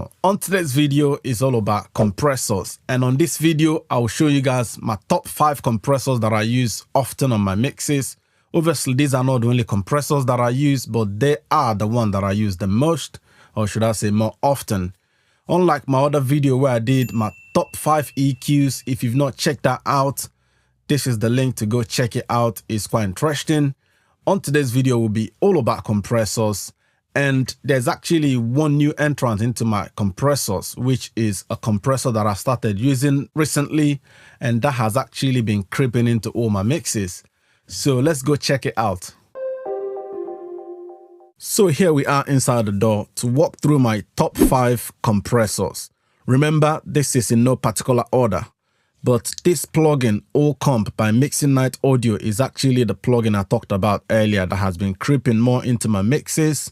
channel. On today's video is all about compressors, and on this video I will show you guys my top 5 compressors that I use often on my mixes. Obviously these are not the only compressors that I use, but they are the one that I use the most, or should I say more often. Unlike my other video where I did my top 5 EQs, if you've not checked that out, this is the link to go check it out. It's quite interesting. On today's video will be all about compressors. And there's actually one new entrant into my compressors, which is a compressor that I started using recently, and that has actually been creeping into all my mixes. So let's go check it out. So here we are inside the door to walk through my top 5 compressors. Remember, this is in no particular order, but this plugin, All Comp by Mixing Night Audio, is actually the plugin I talked about earlier that has been creeping more into my mixes.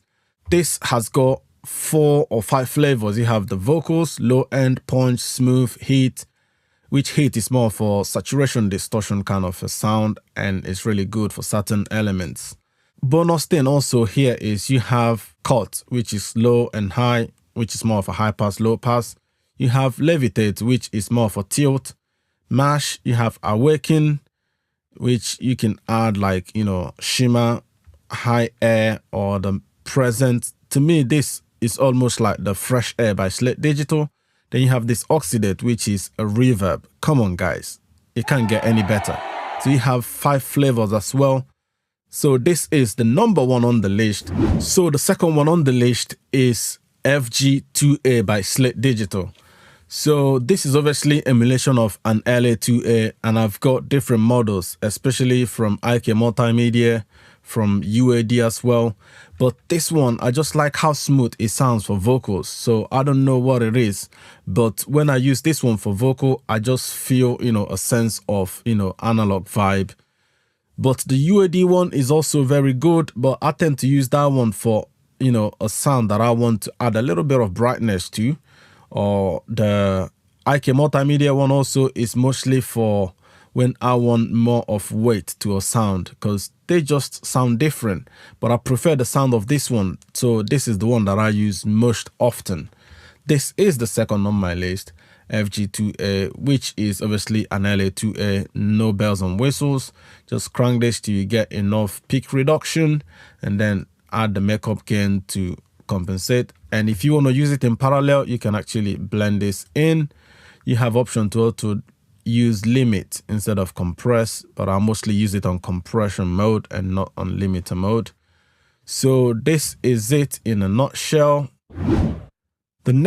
This has got 4 or 5 flavors. You have the vocals, low end, punch, smooth, heat, which heat is more for saturation, distortion kind of a sound, and it's really good for certain elements. Bonus thing also here is you have cut, which is low and high, which is more of a high pass, low pass. You have levitate, which is more for tilt. Mash, you have awaken, which you can add like, shimmer, high air, or the present. To me, this is almost like the Fresh Air by Slate Digital. Then you have this oxidate, which is a reverb. Come on guys, it can't get any better. So you have 5 flavors as well. So this is the number 1 on the list. So the second one on the list is FG2A by Slate Digital. So this is obviously emulation of an LA2A, and I've got different models, especially from IK Multimedia, from UAD as well. But this one, I just like how smooth it sounds for vocals. So I don't know what it is, but when I use this one for vocal, I just feel, a sense of, analog vibe. But the UAD one is also very good, but I tend to use that one for, a sound that I want to add a little bit of brightness to. Or the IK Multimedia one also is mostly for when I want more of weight to a sound, because they just sound different, but I prefer the sound of this one. So this is the one that I use most often. This is the second on my list, FG2A, which is obviously an LA2A, no bells and whistles. Just crank this till you get enough peak reduction, and then add the makeup gain to compensate. And if you want to use it in parallel, you can actually blend this in. You have option to use limit instead of compress, but I mostly use it on compression mode and not on limiter mode. So this is it in a nutshell.